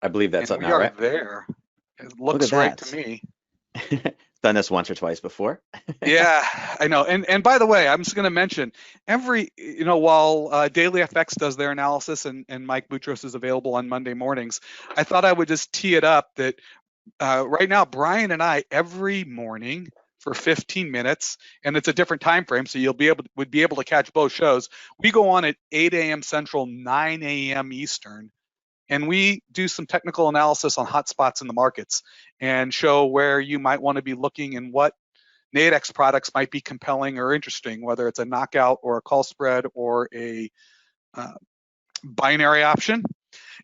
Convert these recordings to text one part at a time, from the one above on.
I believe that's And up we now, are right? there. It Look at looks right to that. me. Done this once or twice before. Yeah, I know. And by the way, I'm just going to mention while Daily FX does their analysis and Mike Boutros is available on Monday mornings, I thought I would just tee it up that right now, Bryan and I every morning for 15 minutes, and it's a different time frame, so would be able to catch both shows. We go on at 8 a.m. Central, 9 a.m. Eastern, and we do some technical analysis on hotspots in the markets and show where you might want to be looking and what Nadex products might be compelling or interesting, whether it's a knockout or a call spread or a uh, binary option.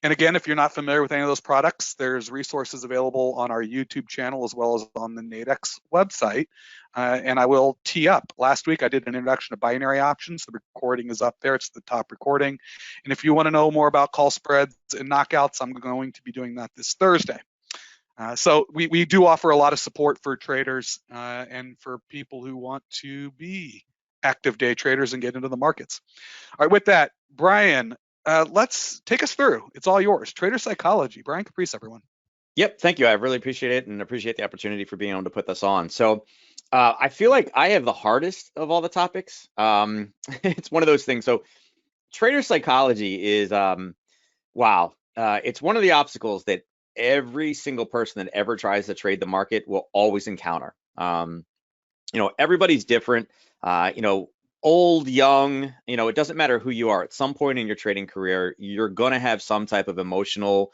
And again, if you're not familiar with any of those products, there's resources available on our YouTube channel as well as on the Nadex website. And I will tee up. Last week, I did an introduction to binary options. The recording is up there. It's the top recording. And if you want to know more about call spreads and knockouts, I'm going to be doing that this Thursday. So we do offer a lot of support for traders and for people who want to be active day traders and get into the markets. All right, with that, Bryan, let's take us through. It's all yours. Trader psychology. Bryan Caprice, everyone. Yep, thank you. I really appreciate it and appreciate the opportunity for being able to put this on. So, I feel like I have the hardest of all the topics. It's one of those things. So, trader psychology is wow. It's one of the obstacles that every single person that ever tries to trade the market will always encounter. Everybody's different. Old, young, it doesn't matter who you are. At some point in your trading career, you're going to have some type of emotional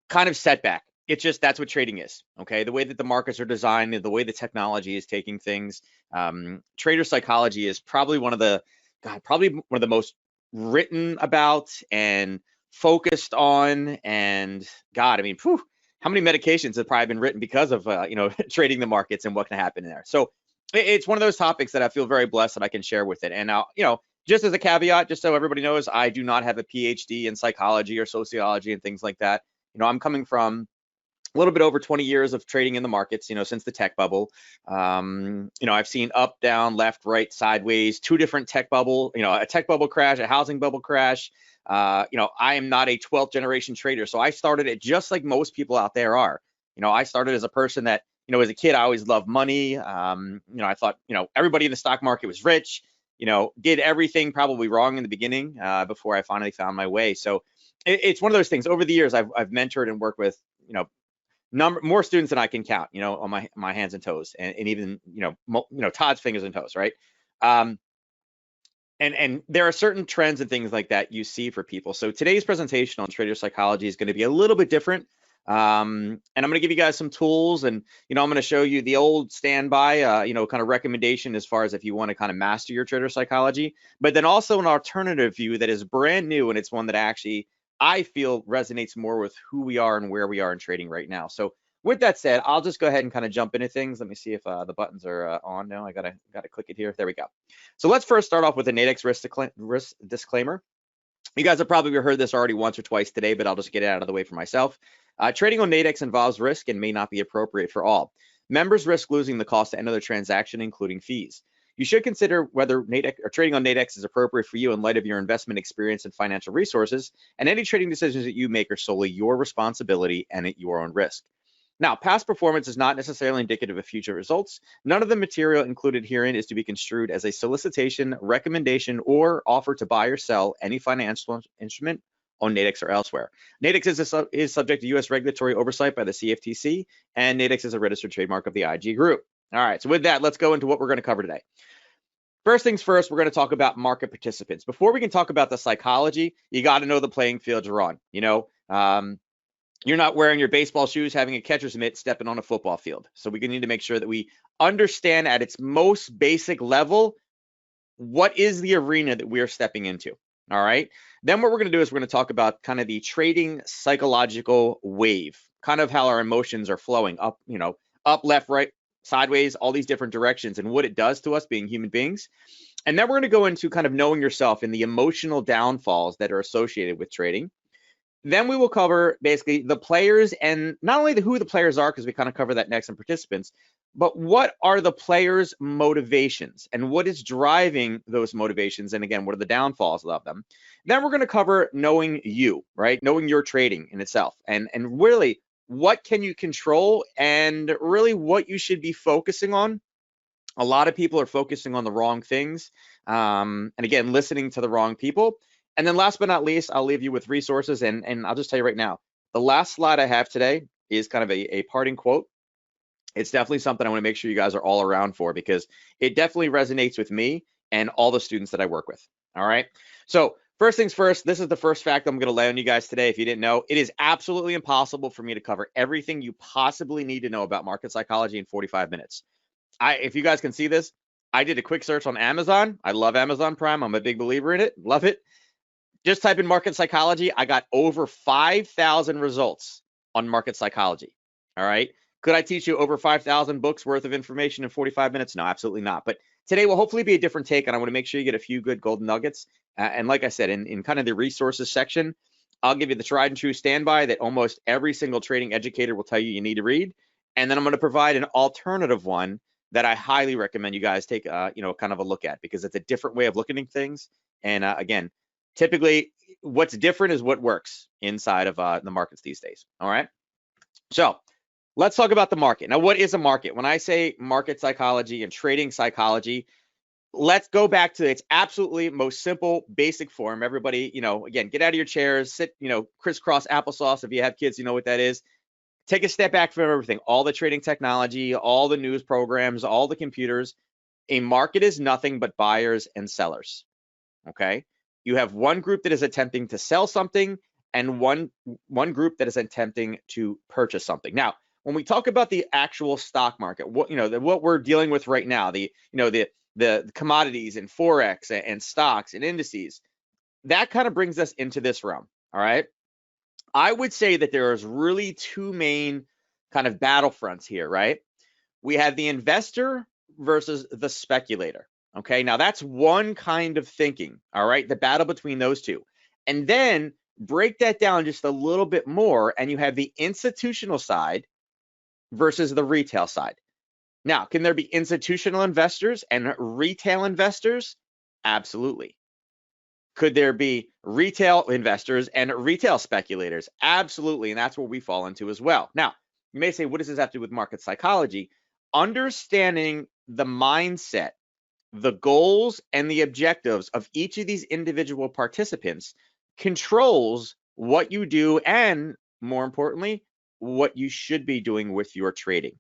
kind of setback. It's just that's what trading is. Okay. The way that the markets are designed, the way the technology is taking things, trader psychology is probably probably one of the most written about and focused on. And God, I mean, how many medications have probably been written because of trading the markets and what can happen in there. So it's one of those topics that I feel very blessed that I can share with it. And now, just as a caveat, just so everybody knows, I do not have a PhD in psychology or sociology and things like that. I'm coming from a little bit over 20 years of trading in the markets, since the tech bubble. I've seen up, down, left, right, sideways, two different tech bubble, a tech bubble crash, a housing bubble crash. I am not a 12th generation trader. So I started it just like most people out there are. I started as a person that, as a kid, I always loved money. I thought, everybody in the stock market was rich, did everything probably wrong in the beginning before I finally found my way. So it's one of those things. Over the years, I've mentored and worked with, more students than I can count, on my hands and toes, and even, Todd's fingers and toes, right? And there are certain trends and things like that you see for people. So today's presentation on trader psychology is going to be a little bit different. And I'm going to give you guys some tools, and I'm going to show you the old standby, kind of recommendation as far as if you want to kind of master your trader psychology, but then also an alternative view that is brand new, and it's one that actually I feel resonates more with who we are and where we are in trading right now. So with that said, I'll just go ahead and kind of jump into things. Let me see if the buttons are on now. I gotta click it here. There we go. So let's first start off with a Nadex risk disclaimer. You guys have probably heard this already once or twice today, but I'll just get it out of the way for myself. Trading on Nadex involves risk and may not be appropriate for all. Members risk losing the cost to end of the transaction, including fees. You should consider whether Nadex or trading on Nadex is appropriate for you in light of your investment experience and financial resources, and any trading decisions that you make are solely your responsibility and at your own risk. Now, past performance is not necessarily indicative of future results. None of the material included herein is to be construed as a solicitation, recommendation, or offer to buy or sell any financial instrument on Nadex or elsewhere. Nadex is subject to U.S. regulatory oversight by the CFTC, and Nadex is a registered trademark of the IG Group. All right, so with that, let's go into what we're going to cover today. First things first, we're going to talk about market participants. Before we can talk about the psychology, you got to know the playing field you're on. You're not wearing your baseball shoes, having a catcher's mitt, stepping on a football field. So we need to make sure that we understand at its most basic level, what is the arena that we're stepping into. All right. Then what we're going to do is we're going to talk about kind of the trading psychological wave, kind of how our emotions are flowing up, up, left, right, sideways, all these different directions, and what it does to us being human beings. And then we're going to go into kind of knowing yourself and the emotional downfalls that are associated with trading. Then we will cover basically the players, and not only who the players are, because we kind of cover that next, in participants, but what are the players' motivations and what is driving those motivations, and again, what are the downfalls of them. Then we're going to cover knowing you, right? Knowing your trading in itself, and really what can you control, and really what you should be focusing on. A lot of people are focusing on the wrong things, and again, listening to the wrong people. And then last but not least, I'll leave you with resources, and I'll just tell you right now, the last slide I have today is kind of a parting quote. It's definitely something I want to make sure you guys are all around for, because it definitely resonates with me and all the students that I work with. All right. So first things first, this is the first fact I'm going to lay on you guys today. If you didn't know, it is absolutely impossible for me to cover everything you possibly need to know about market psychology in 45 minutes. If you guys can see this, I did a quick search on Amazon. I love Amazon Prime. I'm a big believer in it. Love it. Just type in market psychology. I got over 5,000 results on market psychology. All right. Could I teach you over 5,000 books worth of information in 45 minutes? No, absolutely not. But today will hopefully be a different take, and I want to make sure you get a few good golden nuggets. And like I said, in kind of the resources section, I'll give you the tried and true standby that almost every single trading educator will tell you need to read. And then I'm going to provide an alternative one that I highly recommend you guys take, kind of a look at, because it's a different way of looking at things. And again, typically what's different is what works inside of the markets these days. All right. So let's talk about the market. Now, what is a market? When I say market psychology and trading psychology, let's go back to its absolutely most simple, basic form. Everybody, again, get out of your chairs, sit, crisscross applesauce. If you have kids, you know what that is. Take a step back from everything, all the trading technology, all the news programs, all the computers. A market is nothing but buyers and sellers, okay? You have one group that is attempting to sell something and one group that is attempting to purchase something. Now, when we talk about the actual stock market, what we're dealing with right now, the commodities and Forex and stocks and indices, that kind of brings us into this realm, all right? I would say that there's really two main kind of battlefronts here, right? We have the investor versus the speculator. Okay, now that's one kind of thinking, all right? The battle between those two. And then break that down just a little bit more, and you have the institutional side versus the retail side. Now, can there be institutional investors and retail investors? Absolutely. Could there be retail investors and retail speculators? Absolutely, and that's where we fall into as well. Now, you may say, what does this have to do with market psychology? Understanding the mindset, the goals, and the objectives of each of these individual participants controls what you do, and more importantly, what you should be doing with your trading.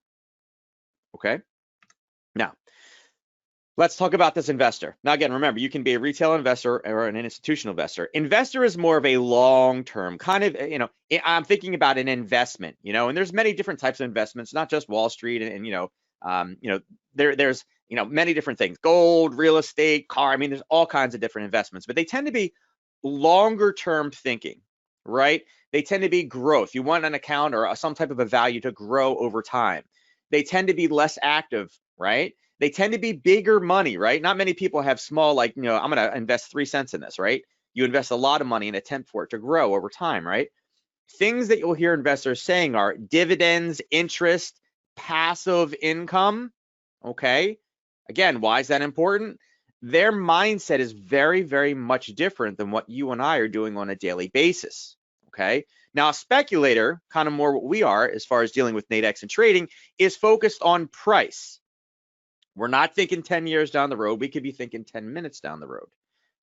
Okay? Now, let's talk about this investor. Now, again, remember, you can be a retail investor or an institutional investor. Investor is more of a long-term kind of, I'm thinking about an investment, and there's many different types of investments, not just Wall Street there's many different things, gold, real estate, car. I mean, there's all kinds of different investments, but they tend to be longer-term thinking, right? They tend to be growth. You want an account or some type of a value to grow over time. They tend to be less active, right? They tend to be bigger money, right? Not many people have small, I'm going to invest 3 cents in this, right? You invest a lot of money and attempt for it to grow over time, right? Things that you'll hear investors saying are dividends, interest, passive income, okay? Again, why is that important? Their mindset is very, very much different than what you and I are doing on a daily basis, okay? Now, a speculator, kind of more what we are as far as dealing with Nadex and trading, is focused on price. We're not thinking 10 years down the road. We could be thinking 10 minutes down the road.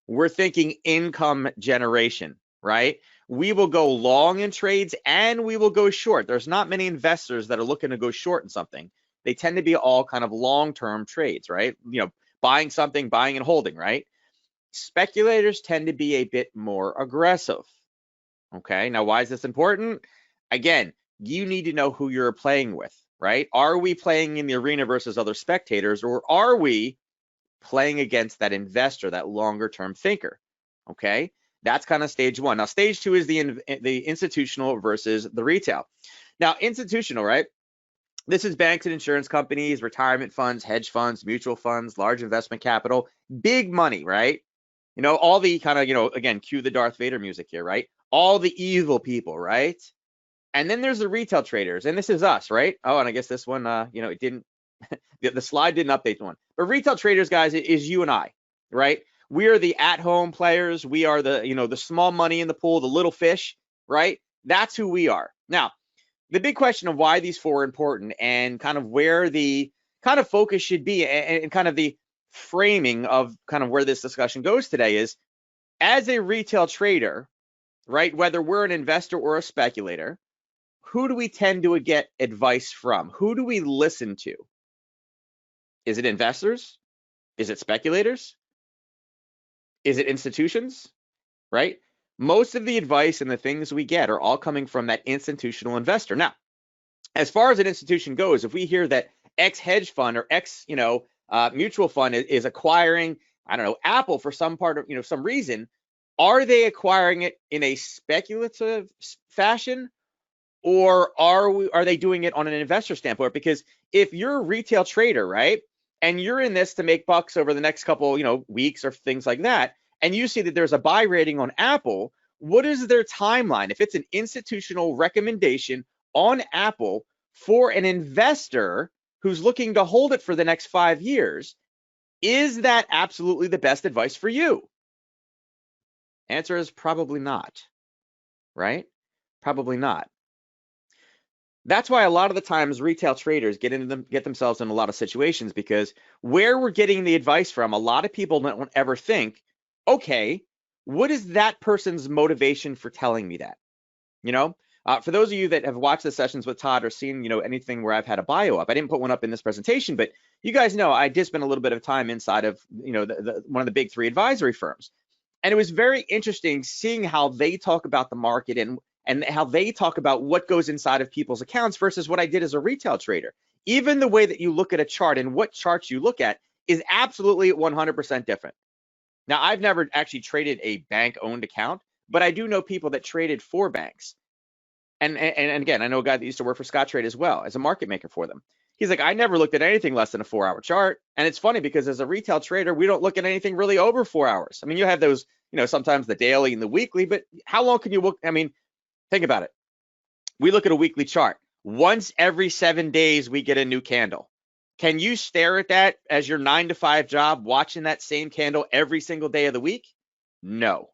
We're thinking income generation, right? We will go long in trades and we will go short. There's not many investors that are looking to go short in something. They tend to be all kind of long-term trades, right? Buying something, buying and holding, right? Speculators tend to be a bit more aggressive. Okay, now why is this important? Again, you need to know who you're playing with, right? Are we playing in the arena versus other spectators, or are we playing against that investor, that longer term thinker? Okay, that's kind of stage one. Now, stage two is the institutional versus the retail. Now, institutional, right? This is banks and insurance companies, retirement funds, hedge funds, mutual funds, large investment capital, big money, right? All the kind of, again, cue the Darth Vader music here, right? all the evil people, right? And then there's the retail traders, and this is us, right? Oh, and I guess this one, it didn't, the slide didn't update the one. But retail traders, guys, is you and I, right? We are the at-home players. We are the small money in the pool, the little fish, right? That's who we are. Now, the big question of why these four are important and kind of where the kind of focus should be and kind of the framing of kind of where this discussion goes today is, as a retail trader, right, whether we're an investor or a speculator, who do we tend to get advice from? Who do we listen to? Is it investors? Is it speculators? Is it institutions? Right? Most of the advice and the things we get are all coming from that institutional investor. Now, as far as an institution goes, if we hear that X hedge fund or X, mutual fund is acquiring, I don't know, Apple for some part of, some reason, are they acquiring it in a speculative fashion? Or are they doing it on an investor standpoint? Because if you're a retail trader, right, and you're in this to make bucks over the next couple, weeks or things like that, and you see that there's a buy rating on Apple, what is their timeline? If it's an institutional recommendation on Apple for an investor who's looking to hold it for the next 5 years, is that absolutely the best advice for you? Answer is probably not, right? Probably not. That's why a lot of the times retail traders get themselves in a lot of situations, because where we're getting the advice from, a lot of people don't ever think, okay, what is that person's motivation for telling me that? For those of you that have watched the sessions with Todd or seen, anything where I've had a bio up, I didn't put one up in this presentation, but you guys know I did spend a little bit of time inside of, one of the big three advisory firms. And it was very interesting seeing how they talk about the market and how they talk about what goes inside of people's accounts versus what I did as a retail trader. Even the way that you look at a chart and what charts you look at is absolutely 100% different. Now, I've never actually traded a bank-owned account, but I do know people that traded for banks. And again, I know a guy that used to work for Scottrade as well as a market maker for them. He's like, I never looked at anything less than a 4-hour chart. And it's funny because as a retail trader, we don't look at anything really over 4 hours. I mean, you have those, sometimes the daily and the weekly, but how long can you look? I mean, think about it. We look at a weekly chart. Once every 7 days, we get a new candle. Can you stare at that as your 9-to-5 job, watching that same candle every single day of the week? No.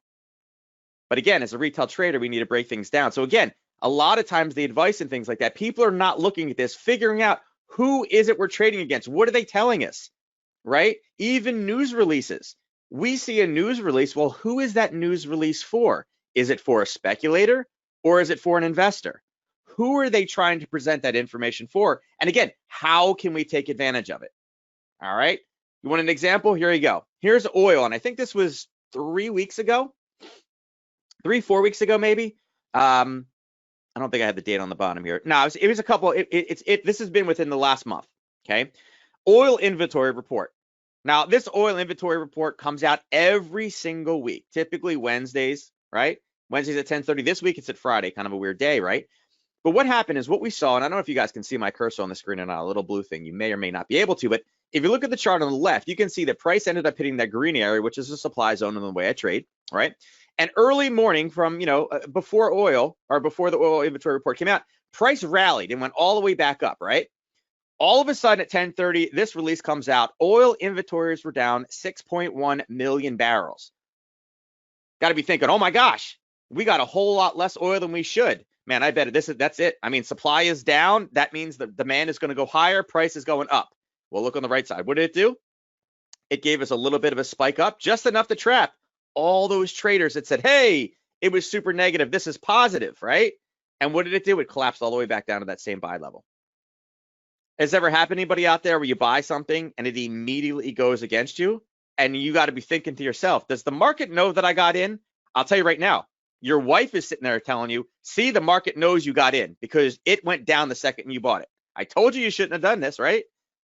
But again, as a retail trader, we need to break things down. So again, a lot of times the advice and things like that, people are not looking at this, figuring out who is it we're trading against? What are they telling us, right? Even news releases. We see a news release. Well, who is that news release for? Is it for a speculator or is it for an investor? Who are they trying to present that information for? And again, how can we take advantage of it? All right. You want an example? Here you go. Here's oil. And I think this was 3 weeks ago, 4 weeks ago, maybe. I don't think I had the date on the bottom here. No, it was a couple. This has been within the last month. Okay. Oil inventory report. Now, this oil inventory report comes out every single week, typically Wednesdays, right? Wednesdays at 10:30. This week it's at Friday, kind of a weird day, right? But what happened is what we saw, and I don't know if you guys can see my cursor on the screen or not, a little blue thing. You may or may not be able to, but if you look at the chart on the left, you can see that price ended up hitting that green area, which is the supply zone in the way I trade, right? And early morning from, before oil or before the oil inventory report came out, price rallied and went all the way back up, right? All of a sudden at 10:30, this release comes out. Oil inventories were down 6.1 million barrels. Got to be thinking, oh my gosh, we got a whole lot less oil than we should. Man, I bet that's it. I mean, supply is down. That means the demand is going to go higher. Price is going up. Well, look on the right side. What did it do? It gave us a little bit of a spike up, just enough to trap all those traders that said, hey, it was super negative. This is positive, right? And what did it do? It collapsed all the way back down to that same buy level. Has ever happened to anybody out there where you buy something and it immediately goes against you? And you got to be thinking to yourself, does the market know that I got in? I'll tell you right now, your wife is sitting there telling you, see, the market knows you got in because it went down the second you bought it. I told you shouldn't have done this, right?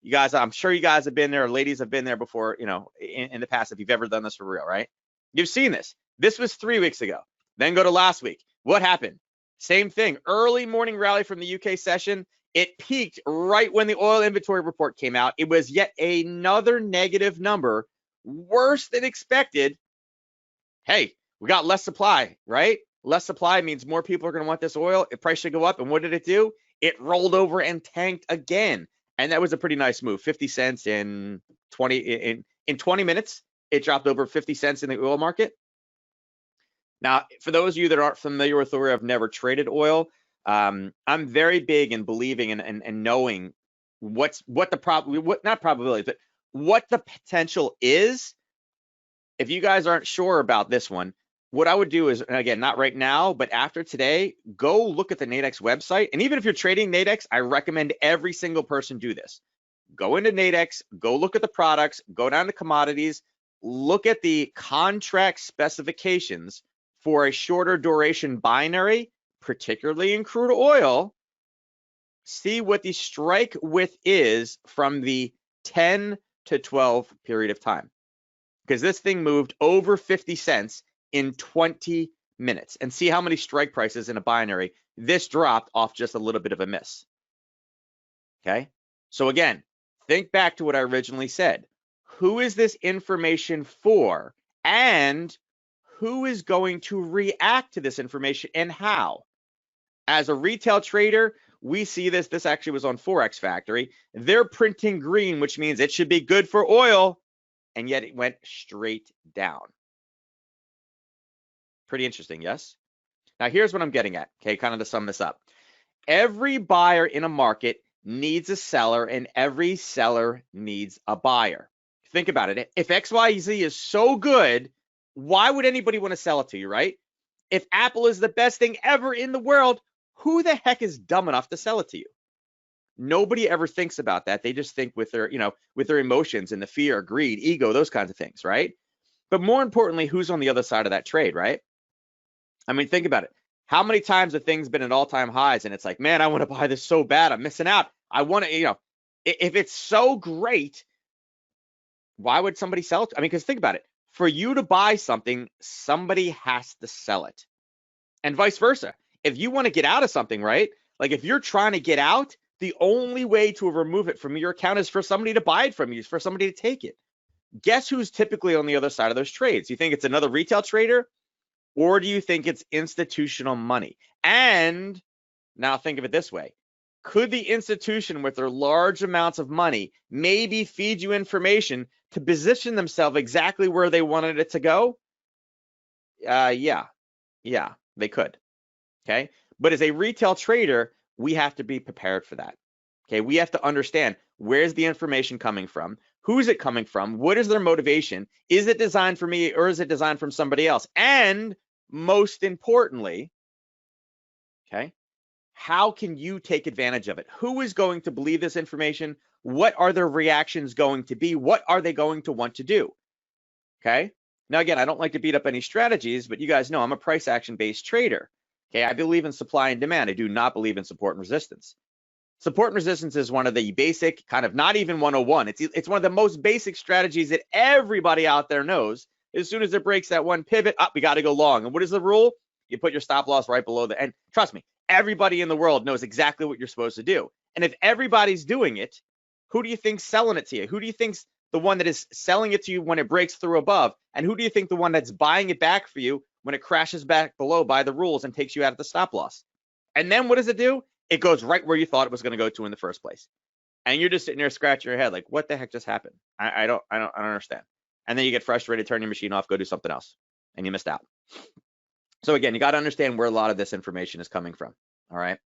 You guys, I'm sure you guys have been there, or ladies have been there before, in the past, if you've ever done this for real, right? You've seen this. This was 3 weeks ago. Then go to last week. What happened? Same thing. Early morning rally from the UK session. It peaked right when the oil inventory report came out. It was yet another negative number, worse than expected. Hey, we got less supply, right? Less supply means more people are going to want this oil. The price should go up. And what did it do? It rolled over and tanked again. And that was a pretty nice move. 50 cents in 20 minutes. It dropped over 50 cents in the oil market. Now, for those of you that aren't familiar with or have never traded oil, I'm very big in believing and knowing what the potential is. If you guys aren't sure about this one, what I would do is, and again, not right now, but after today, go look at the Nadex website. And even if you're trading Nadex, I recommend every single person do this. Go into Nadex, go look at the products, go down to commodities, look at the contract specifications for a shorter duration binary, particularly in crude oil. See what the strike width is from the 10 to 12 period of time. Because this thing moved over 50 cents in 20 minutes. And see how many strike prices in a binary this dropped off just a little bit of a miss. Okay, so again, think back to what I originally said. Who is this information for? And who is going to react to this information and how? As a retail trader, we see this. This actually was on Forex Factory. They're printing green, which means it should be good for oil. And yet it went straight down. Pretty interesting, yes? Now here's what I'm getting at, okay, kind of to sum this up. Every buyer in a market needs a seller, and every seller needs a buyer. Think about it. If XYZ is so good, why would anybody want to sell it to you, right? If Apple is the best thing ever in the world, who the heck is dumb enough to sell it to you? Nobody ever thinks about that. They just think with their, with their emotions and the fear, greed, ego, those kinds of things, right? But more importantly, who's on the other side of that trade, right? I mean, think about it. How many times have things been at all-time highs and it's like, man, I want to buy this so bad, I'm missing out. I want to, if it's so great, why would somebody sell it? I mean, because think about it. For you to buy something, somebody has to sell it. And vice versa. If you want to get out of something, right? Like if you're trying to get out, the only way to remove it from your account is for somebody to buy it from you, for somebody to take it. Guess who's typically on the other side of those trades? You think it's another retail trader? Or do you think it's institutional money? And now think of it this way. Could the institution with their large amounts of money maybe feed you information to position themselves exactly where they wanted it to go? Yeah, they could. Okay. But as a retail trader, we have to be prepared for that. Okay. We have to understand, where's the information coming from? Who's it coming from? What is their motivation? Is it designed for me or is it designed from somebody else? And most importantly, okay, how can you take advantage of it? Who is going to believe this information? What are their reactions going to be? What are they going to want to do? Okay. Now, again, I don't like to beat up any strategies, but you guys know I'm a price action based trader. Okay. I believe in supply and demand. I do not believe in support and resistance. Support and resistance is one of the basic, kind of not even 101. It's one of the most basic strategies that everybody out there knows. As soon as it breaks that one pivot, we got to go long. And what is the rule? You put your stop loss right below the end. Trust me, everybody in the world knows exactly what you're supposed to do. And if everybody's doing it, who do you think's selling it to you? Who do you think's the one that is selling it to you when it breaks through above? And who do you think the one that's buying it back for you when it crashes back below by the rules and takes you out of the stop loss? And then what does it do? It goes right where you thought it was going to go to in the first place. And you're just sitting there scratching your head like, what the heck just happened? I don't understand. And then you get frustrated, turn your machine off, go do something else, and you missed out. So again, you got to understand where a lot of this information is coming from. All right.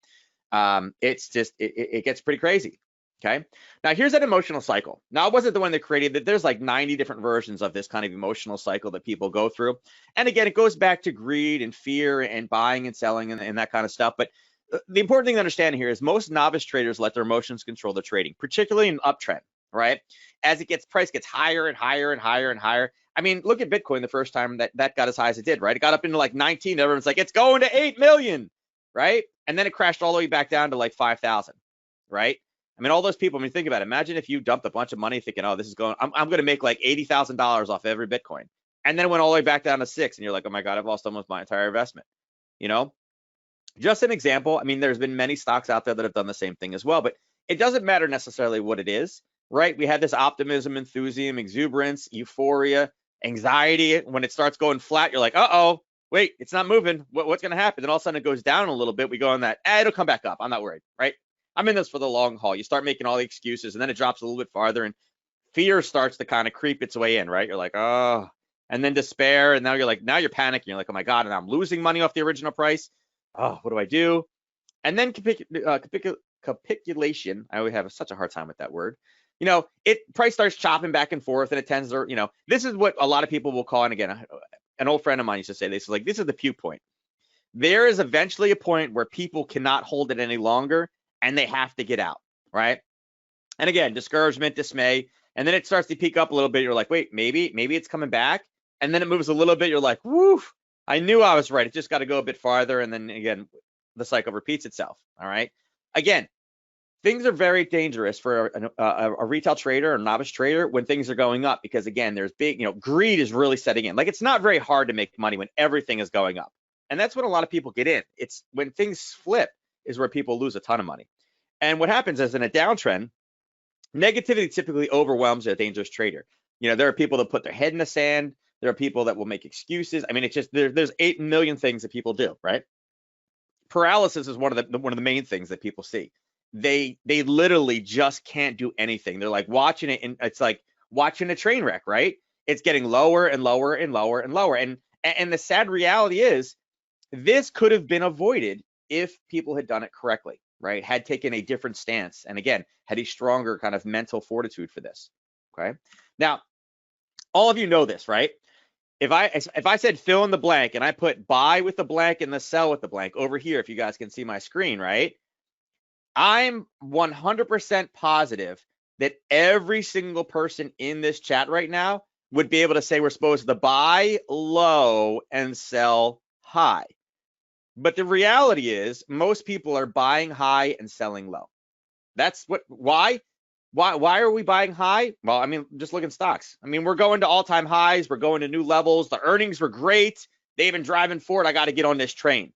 It's just, it gets pretty crazy. Okay. Now here's that emotional cycle. Now I wasn't the one that created that. There's like 90 different versions of this kind of emotional cycle that people go through. And again, it goes back to greed and fear and buying and selling and that kind of stuff. But the important thing to understand here is most novice traders let their emotions control their trading, particularly in uptrend, right? As price gets higher and higher and higher and higher. I mean, look at Bitcoin the first time that got as high as it did, right? It got up into like 19. Everyone's like, it's going to 8 million, right? And then it crashed all the way back down to like 5,000, right? I mean, all those people, I mean, think about it. Imagine if you dumped a bunch of money thinking, oh, this is going, I'm going to make like $80,000 off every Bitcoin. And then it went all the way back down to 6. And you're like, oh my God, I've lost almost my entire investment, Just an example. I mean, there's been many stocks out there that have done the same thing as well, but it doesn't matter necessarily what it is, right? We had this optimism, enthusiasm, exuberance, euphoria, anxiety. When it starts going flat, you're like, uh-oh, wait, it's not moving. What's going to happen? Then all of a sudden it goes down a little bit. We go on that, it'll come back up. I'm not worried, right? I'm in this for the long haul. You start making all the excuses, and then it drops a little bit farther, and fear starts to kind of creep its way in, right? You're like, oh, and then despair, and now you're panicking. You're like, oh my God, and I'm losing money off the original price. Oh, what do I do? And then capitulation. I always have such a hard time with that word. Price starts chopping back and forth, and it tends to, this is what a lot of people will call, and again, an old friend of mine used to say this, like, this is the puke point. There is eventually a point where people cannot hold it any longer, and they have to get out, right? And again, discouragement, dismay, and then it starts to peak up a little bit. You're like, wait, maybe it's coming back. And then it moves a little bit. You're like, woo, I knew I was right. It just got to go a bit farther. And then again, the cycle repeats itself. All right. Again, things are very dangerous for a retail trader or novice trader when things are going up, because again, there's big, greed is really setting in. Like, it's not very hard to make money when everything is going up. And that's when a lot of people get in. It's when things flip is where people lose a ton of money. And what happens is, in a downtrend, negativity typically overwhelms a dangerous trader. There are people that put their head in the sand. There are people that will make excuses. I mean, it's just there's 8 million things that people do, right? Paralysis is one of the main things that people see. They literally just can't do anything. They're like watching it, and it's like watching a train wreck, right? It's getting lower and lower and lower and lower. And the sad reality is, this could have been avoided if people had done it correctly, right? Had taken a different stance, and again, had a stronger kind of mental fortitude for this. Okay. Now, all of you know this, right? If I said fill in the blank, and I put buy with the blank and the sell with the blank over here, if you guys can see my screen, right? I'm 100% positive that every single person in this chat right now would be able to say we're supposed to buy low and sell high. But the reality is, most people are buying high and selling low. That's why are we buying high? Well, I mean, just look at stocks. I mean, we're going to all-time highs. We're going to new levels. The earnings were great. They've been driving forward. I got to get on this train.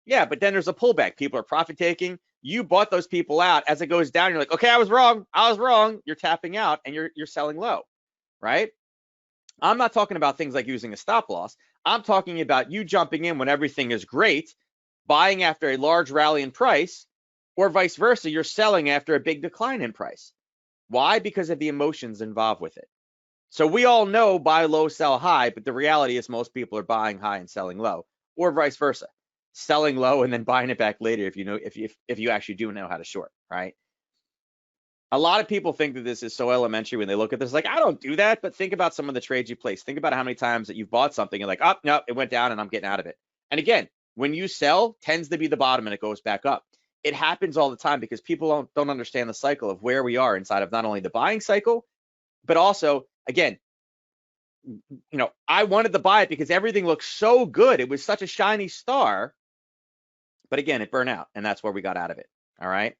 Yeah, but then there's a pullback. People are profit taking. You bought those people out. As it goes down, you're like, okay, I was wrong. You're tapping out, and you're selling low, right? I'm not talking about things like using a stop loss. I'm talking about you jumping in when everything is great, buying after a large rally in price, or vice versa, you're selling after a big decline in price. Why? Because of the emotions involved with it. So we all know buy low, sell high, but the reality is most people are buying high and selling low, or vice versa, selling low and then buying it back later if you actually do know how to short, right? A lot of people think that this is so elementary when they look at this, like, I don't do that, but think about some of the trades you place. Think about how many times that you've bought something and like, oh, no, it went down and I'm getting out of it. And again, when you sell, tends to be the bottom and it goes back up. It happens all the time because people don't understand the cycle of where we are inside of not only the buying cycle, but also, again, I wanted to buy it because everything looked so good. It was such a shiny star, but again, it burned out, and that's where we got out of it. All right.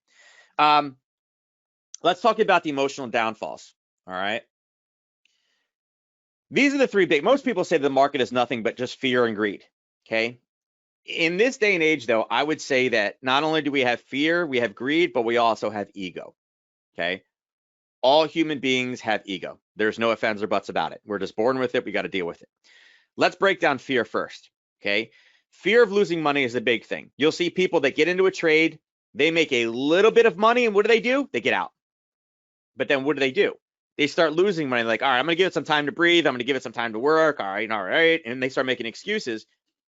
Let's talk about the emotional downfalls. All right. These are the three big. Most people say the market is nothing but just fear and greed. Okay. In this day and age, though, I would say that not only do we have fear, we have greed, but we also have ego. Okay. All human beings have ego. There's no ifs, ands, or buts about it. We're just born with it. We got to deal with it. Let's break down fear first. Okay. Fear of losing money is a big thing. You'll see people that get into a trade, they make a little bit of money, and what do? They get out. But then what do? They start losing money. Like, all right, I'm going to give it some time to breathe. I'm going to give it some time to work. All right. And they start making excuses.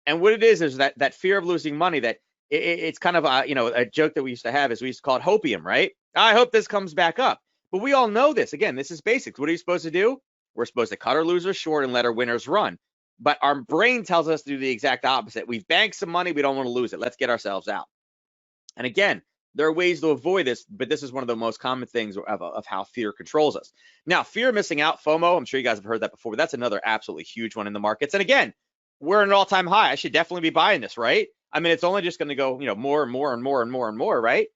And what it is that fear of losing money, that it's kind of a joke that we used to have is we used to call it hopium, right? I hope this comes back up. But we all know this. Again, this is basics. What are you supposed to do? We're supposed to cut our losers short and let our winners run. But our brain tells us to do the exact opposite. We've banked some money. We don't want to lose it. Let's get ourselves out. And again, there are ways to avoid this, but this is one of the most common things of how fear controls us. Now, fear of missing out, FOMO, I'm sure you guys have heard that before, but that's another absolutely huge one in the markets. And again, we're at an all-time high. I should definitely be buying this, right? I mean, it's only just going to go, more and more and more and more and more, right?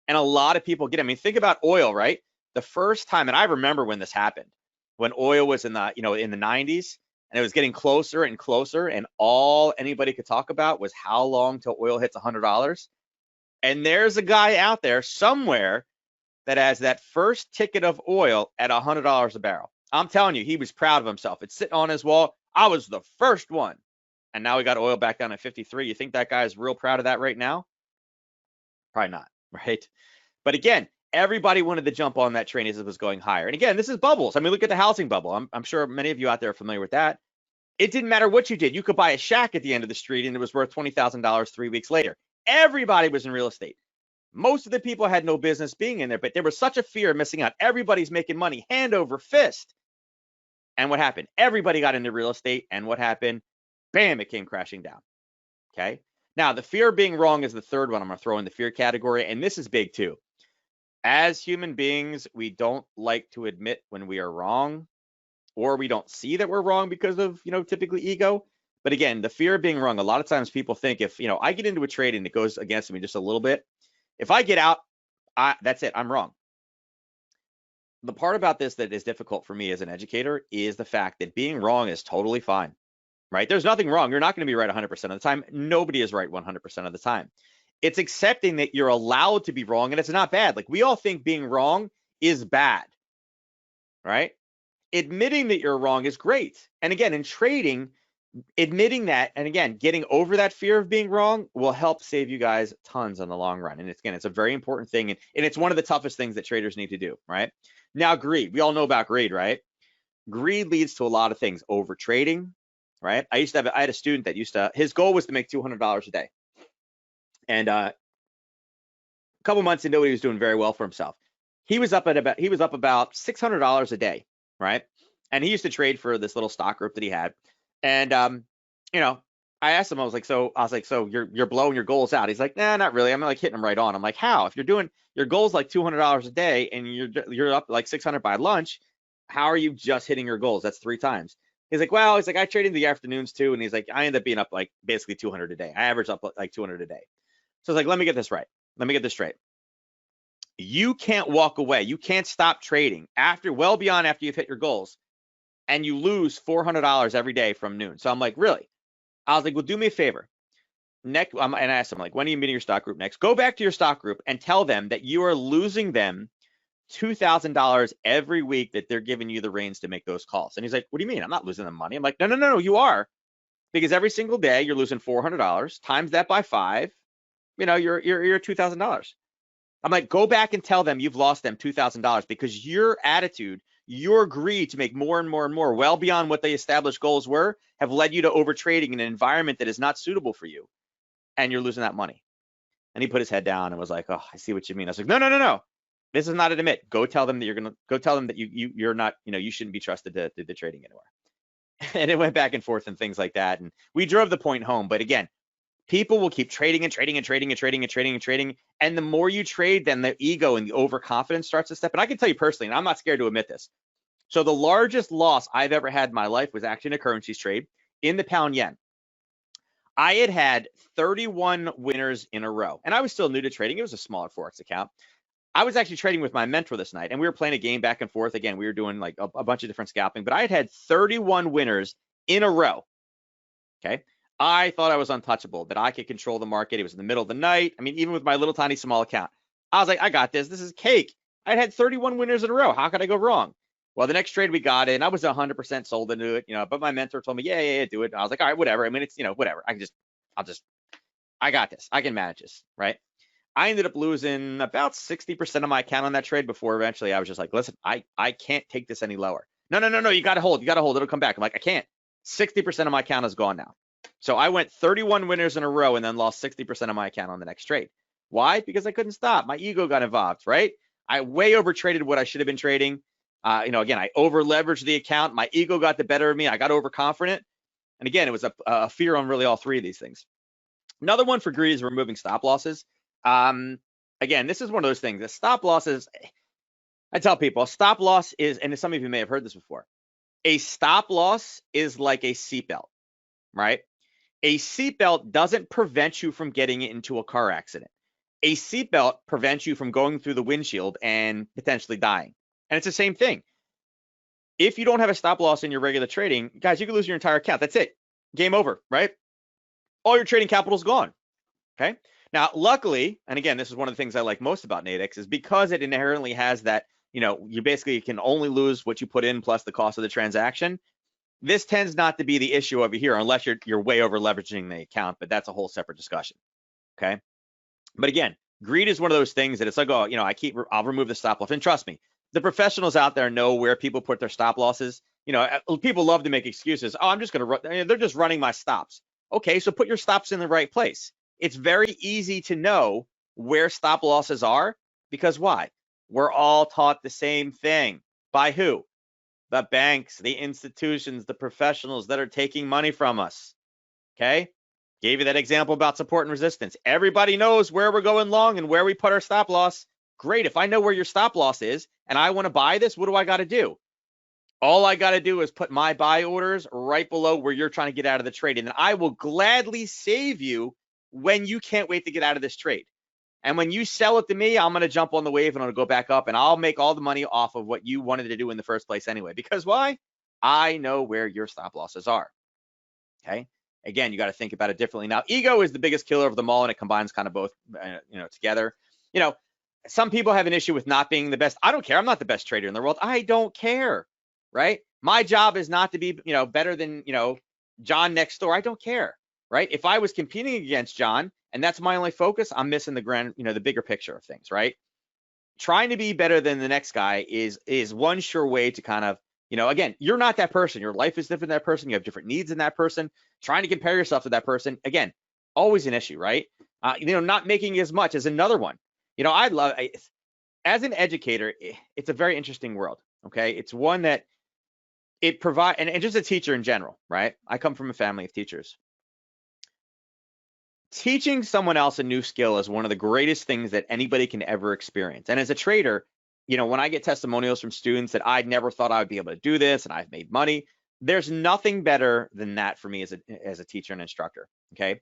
And a lot of people get it. I mean, think about oil, right? The first time, and I remember when this happened, when oil was in the 90s, and it was getting closer and closer, and all anybody could talk about was how long till oil hits $100. And there's a guy out there somewhere that has that first ticket of oil at $100 a barrel. I'm telling you, he was proud of himself. It's sitting on his wall. I was the first one. and now we got oil back down at 53. You think that guy is real proud of that right now? Probably not, right? But again, everybody wanted to jump on that train as it was going higher. And again, this is bubbles. I mean, look at the housing bubble. I'm sure many of you out there are familiar with that. It didn't matter what you did. You could buy a shack at the end of the street and it was worth $20,000 3 weeks later. Everybody was in real estate. Most of the people had no business being in there, but there was such a fear of missing out. Everybody's making money hand over fist. And what happened? Everybody got into real estate. And what happened? Bam, it came crashing down. Okay. Now, the fear of being wrong is the third one I'm going to throw in the fear category. And this is big too. As human beings, we don't like to admit when we are wrong, or we don't see that we're wrong because of, typically ego. But again, the fear of being wrong, a lot of times people think if, I get into a trade and it goes against me just a little bit, if I get out, that's it, I'm wrong. The part about this that is difficult for me as an educator is the fact that being wrong is totally fine, right? There's nothing wrong. You're not going to be right 100% of the time. Nobody is right 100% of the time. It's accepting that you're allowed to be wrong, and it's not bad. Like, we all think being wrong is bad, right? Admitting that you're wrong is great. And again, in trading, admitting that, and again, getting over that fear of being wrong will help save you guys tons in the long run. And it's a very important thing. And it's one of the toughest things that traders need to do, right? Now, greed. We all know about greed, right? Greed leads to a lot of things. Over trading, right? I had a student that his goal was to make $200 a day. And a couple months into it, he was doing very well for himself. He was up about $600 a day, right? And he used to trade for this little stock group that he had. And I asked him, I was like, so you're blowing your goals out? He's like, nah, not really. I'm like hitting them right on. I'm like, how? If you're doing your goals like $200 a day and you're up like 600 by lunch, how are you just hitting your goals? That's 3 times. He's like, well, I trade in the afternoons too. And he's like, I end up being up like basically 200 a day. I average up like 200 a day. So I was like, let me get this right. Let me get this straight. You can't walk away. You can't stop trading well beyond after you've hit your goals, and you lose $400 every day from noon. So I'm like, really? I was like, well, do me a favor. And I asked him, like, when are you meeting your stock group next? Go back to your stock group and tell them that you are losing them $2,000 every week that they're giving you the reins to make those calls. And he's like, what do you mean? I'm not losing them money. I'm like, no, you are. Because every single day you're losing $400, times that by 5, you're $2,000. I'm like, go back and tell them you've lost them $2,000 because your attitude, your greed to make more and more and more, well beyond what the established goals were, have led you to overtrading in an environment that is not suitable for you, and you're losing that money. And he put his head down and was like, oh, I see what you mean. I was like, no. This is not an admit. Go tell them that you're not, you shouldn't be trusted to do the trading anymore. And it went back and forth and things like that. And we drove the point home. But again, people will keep trading and trading and trading and trading and trading and trading. And the more you trade, then the ego and the overconfidence starts to step. And I can tell you personally, and I'm not scared to admit this. So the largest loss I've ever had in my life was actually in a currencies trade in the pound yen. I had 31 winners in a row, and I was still new to trading. It was a smaller Forex account. I was actually trading with my mentor this night, and we were playing a game back and forth. Again, we were doing like a bunch of different scalping, but I had 31 winners in a row. Okay. I thought I was untouchable, that I could control the market. It was in the middle of the night. I mean, even with my little tiny small account, I was like, I got this. This is cake. I had 31 winners in a row. How could I go wrong? Well, the next trade we got in, I was 100% sold into it, but my mentor told me, yeah, do it. And I was like, all right, whatever. I mean, it's, whatever. I got this. I can manage this, right? I ended up losing about 60% of my account on that trade before eventually I was just like, listen, I can't take this any lower. No, you got to hold. It'll come back. I'm like, I can't. 60% of my account is gone now. So I went 31 winners in a row and then lost 60% of my account on the next trade. Why? Because I couldn't stop. My ego got involved, right? I way overtraded what I should have been trading. Again, I over leveraged the account. My ego got the better of me. I got overconfident. And again, it was a fear on really all 3 of these things. Another one for greed is removing stop losses. Again, this is one of those things. The stop losses, I tell people, a stop loss is, and some of you may have heard this before, a stop loss is like a seatbelt, right? A seatbelt doesn't prevent you from getting into a car accident. A seatbelt prevents you from going through the windshield and potentially dying. And it's the same thing. If you don't have a stop loss in your regular trading, guys, you can lose your entire account. That's it. Game over, right? All your trading capital is gone. Okay. Now, luckily, and again, this is one of the things I like most about Nadex, is because it inherently has that, you basically can only lose what you put in plus the cost of the transaction. This tends not to be the issue over here unless you're way over leveraging the account, but that's a whole separate discussion. Okay. But again, greed is one of those things that it's like, oh, I'll remove the stop loss. And trust me, the professionals out there know where people put their stop losses. People love to make excuses. Oh, I'm just going to run. They're just running my stops. Okay, so put your stops in the right place. It's very easy to know where stop losses are because why? We're all taught the same thing. By who? The banks, the institutions, the professionals that are taking money from us. Okay? Gave you that example about support and resistance. Everybody knows where we're going long and where we put our stop loss. Great. If I know where your stop loss is and I want to buy this, what do I got to do? All I got to do is put my buy orders right below where you're trying to get out of the trade. And then I will gladly save you when you can't wait to get out of this trade. And when you sell it to me, I'm going to jump on the wave and I'm going to go back up and I'll make all the money off of what you wanted to do in the first place anyway. Because why? I know where your stop losses are. Okay. Again, you got to think about it differently. Now, ego is the biggest killer of them all, and it combines kind of both, together. Some people have an issue with not being the best. I don't care. I'm not the best trader in the world. I don't care, right? My job is not to be, better than, John next door. I don't care, right? If I was competing against John and that's my only focus, I'm missing the grand, the bigger picture of things, right? Trying to be better than the next guy is one sure way to kind of, again, you're not that person. Your life is different than that person. You have different needs than that person. Trying to compare yourself to that person, again, always an issue, right? Not making as much as another one. As an educator, it's a very interesting world, okay? It's one that it provides, and just a teacher in general, right? I come from a family of teachers. Teaching someone else a new skill is one of the greatest things that anybody can ever experience. And as a trader, when I get testimonials from students that I never thought I would be able to do this and I've made money, there's nothing better than that for me as a teacher and instructor, okay?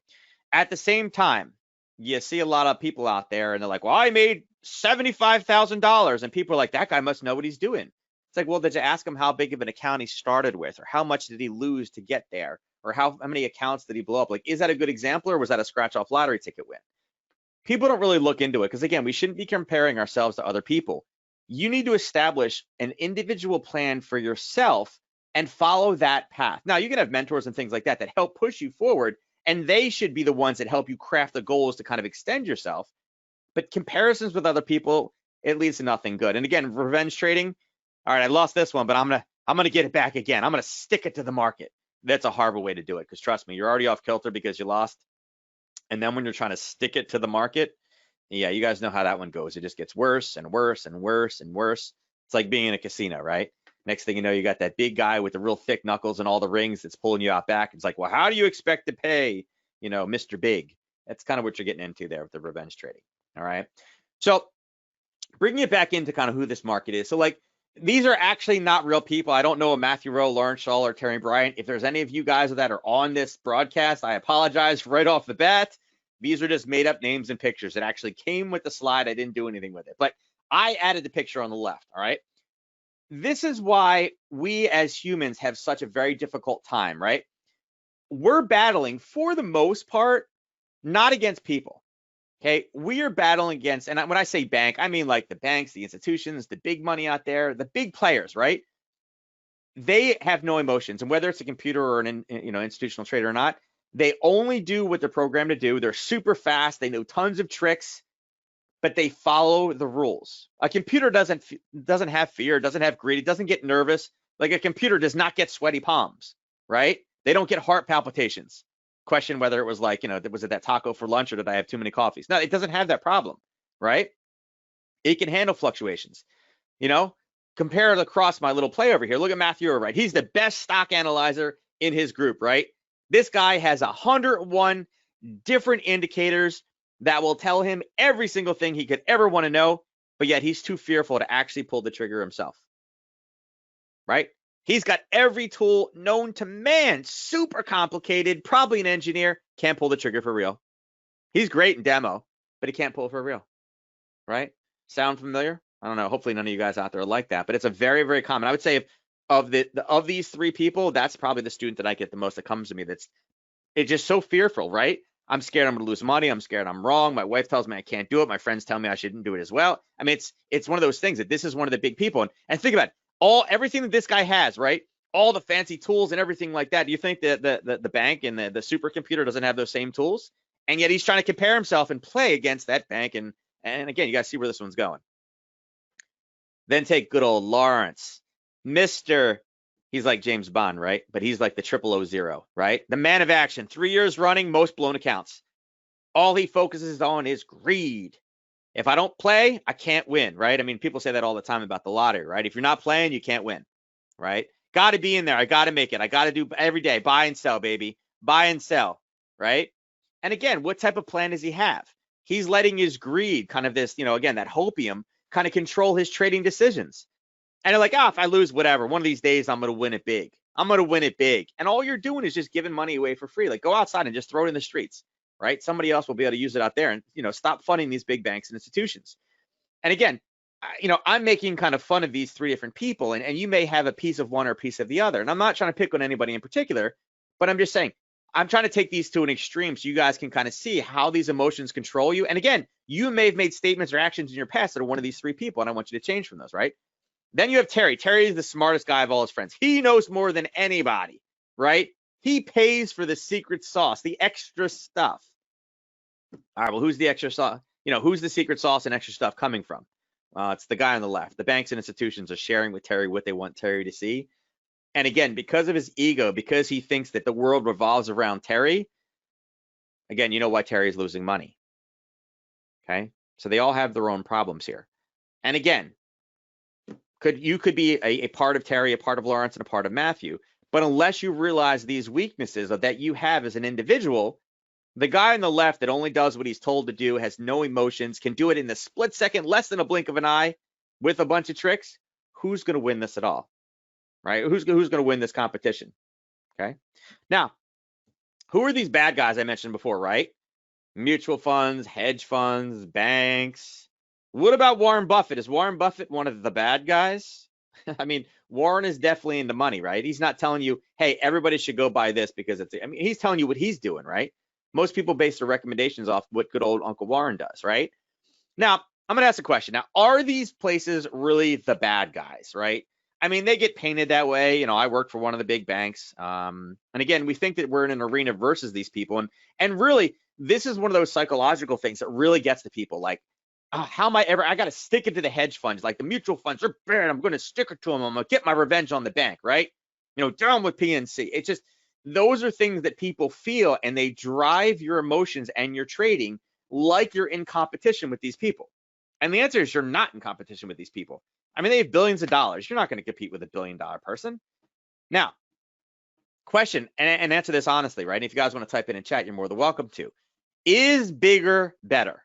At the same time, you see a lot of people out there and they're like, well, I made $75,000. And people are like, that guy must know what he's doing. It's like, well, did you ask him how big of an account he started with, or how much did he lose to get there, or how many accounts did he blow up? Like, is that a good example, or was that a scratch-off lottery ticket win? People don't really look into it because, again, we shouldn't be comparing ourselves to other people. You need to establish an individual plan for yourself and follow that path. Now, you can have mentors and things like that that help push you forward, and they should be the ones that help you craft the goals to kind of extend yourself. But comparisons with other people, it leads to nothing good. And again, revenge trading. All right, I lost this one, but I'm gonna get it back again. I'm gonna stick it to the market. That's a horrible way to do it because trust me, you're already off kilter because you lost. And then when you're trying to stick it to the market, yeah, you guys know how that one goes. It just gets worse and worse and worse and worse. It's like being in a casino, right? Next thing you know, you got that big guy with the real thick knuckles and all the rings that's pulling you out back. It's like, well, how do you expect to pay, Mr. Big? That's kind of what you're getting into there with the revenge trading. All right. So bringing it back into kind of who this market is. So like, these are actually not real people. I don't know a Matthew Rowe, Lawrence Shaw, or Terry Bryant. If there's any of you guys that are on this broadcast, I apologize right off the bat. These are just made up names and pictures. It actually came with the slide. I didn't do anything with it, but I added the picture on the left. All right. This is why we as humans have such a very difficult time, right? We're battling for the most part, not against people. Okay, we are battling against, and when I say bank, I mean like the banks, the institutions, the big money out there, the big players, right? They have no emotions, and whether it's a computer or an institutional trader or not, they only do what they're programmed to do. They're super fast. They know tons of tricks, but they follow the rules. A computer doesn't have fear, doesn't have greed, it doesn't get nervous. Like a computer does not get sweaty palms, right? They don't get heart palpitations. Question whether it was like, was it that taco for lunch or did I have too many coffees? No, it doesn't have that problem, right? It can handle fluctuations. Compare it across my little play over here. Look at Matthew, right? He's the best stock analyzer in his group, right? This guy has 101 different indicators that will tell him every single thing he could ever want to know, but yet he's too fearful to actually pull the trigger himself, right? He's got every tool known to man, super complicated, probably an engineer, can't pull the trigger for real. He's great in demo, but he can't pull for real, right? Sound familiar? I don't know. Hopefully none of you guys out there are like that, but it's a very, very common. I would say of these three people, that's probably the student that I get the most that comes to me. It's just so fearful, right? I'm scared I'm going to lose money. I'm scared I'm wrong. My wife tells me I can't do it. My friends tell me I shouldn't do it as well. I mean, it's one of those things that this is one of the big people. And think about it. Everything that this guy has, right? all the fancy tools and everything like that. Do you think that the bank and the supercomputer doesn't have those same tools? And yet he's trying to compare himself and play against that bank. And again, you guys see where this one's going. Then take good old Lawrence, Mr. He's like James Bond, right? But he's like the 000, right? The man of action, 3 years running, most blown accounts. All he focuses on is greed. If I don't play, I can't win, right? I mean, people say that all the time about the lottery, right? If you're not playing, you can't win, right? Got to be in there. I got to make it. I got to do every day. Buy and sell, baby. Buy and sell, right? And again, what type of plan does he have? He's letting his greed, kind of this, again, that hopium, kind of control his trading decisions. And they're like, if I lose, whatever. One of these days, I'm going to win it big. I'm going to win it big. And all you're doing is just giving money away for free. Like, go outside and just throw it in the streets, right? Somebody else will be able to use it out there and, stop funding these big banks and institutions. And again, I'm making kind of fun of these three different people, and you may have a piece of one or a piece of the other. And I'm not trying to pick on anybody in particular, but I'm just saying, I'm trying to take these to an extreme so you guys can kind of see how these emotions control you. And again, you may have made statements or actions in your past that are one of these three people, and I want you to change from those, right? Then you have Terry. Terry is the smartest guy of all his friends. He knows more than anybody, right? He pays for the secret sauce, the extra stuff. All right, well, who's the extra sauce? Who's the secret sauce and extra stuff coming from? It's the guy on the left. The banks and institutions are sharing with Terry what they want Terry to see. And again, because of his ego, because he thinks that the world revolves around Terry, again, you know why Terry is losing money. Okay? So they all have their own problems here. And again, you could be a part of Terry, a part of Lawrence, and a part of Matthew. But unless you realize these weaknesses that you have as an individual, the guy on the left that only does what he's told to do, has no emotions, can do it in the split second, less than a blink of an eye, with a bunch of tricks, who's going to win this at all? Right? Who's going to win this competition? Okay. Now, who are these bad guys I mentioned before, right? Mutual funds, hedge funds, banks. What about Warren Buffett? Is Warren Buffett one of the bad guys? I mean, Warren is definitely in the money, right? He's not telling you, hey, everybody should go buy this because he's telling you what he's doing, right? Most people base their recommendations off what good old Uncle Warren does, right? Now, I'm going to ask a question. Now, are these places really the bad guys, right? I mean, they get painted that way. I work for one of the big banks. And again, we think that we're in an arena versus these people. And really, this is one of those psychological things that really gets to people. Like, how am I got to stick it to the hedge funds. Like the mutual funds are bad. I'm going to stick it to them. I'm going to get my revenge on the bank, right? Down with PNC. It's just, those are things that people feel, and they drive your emotions and your trading like you're in competition with these people. And the answer is you're not in competition with these people. I mean, they have billions of dollars. You're not going to compete with $1 billion person. Now, question, and answer this honestly, right? And if you guys want to type in chat, you're more than welcome to. Is bigger better?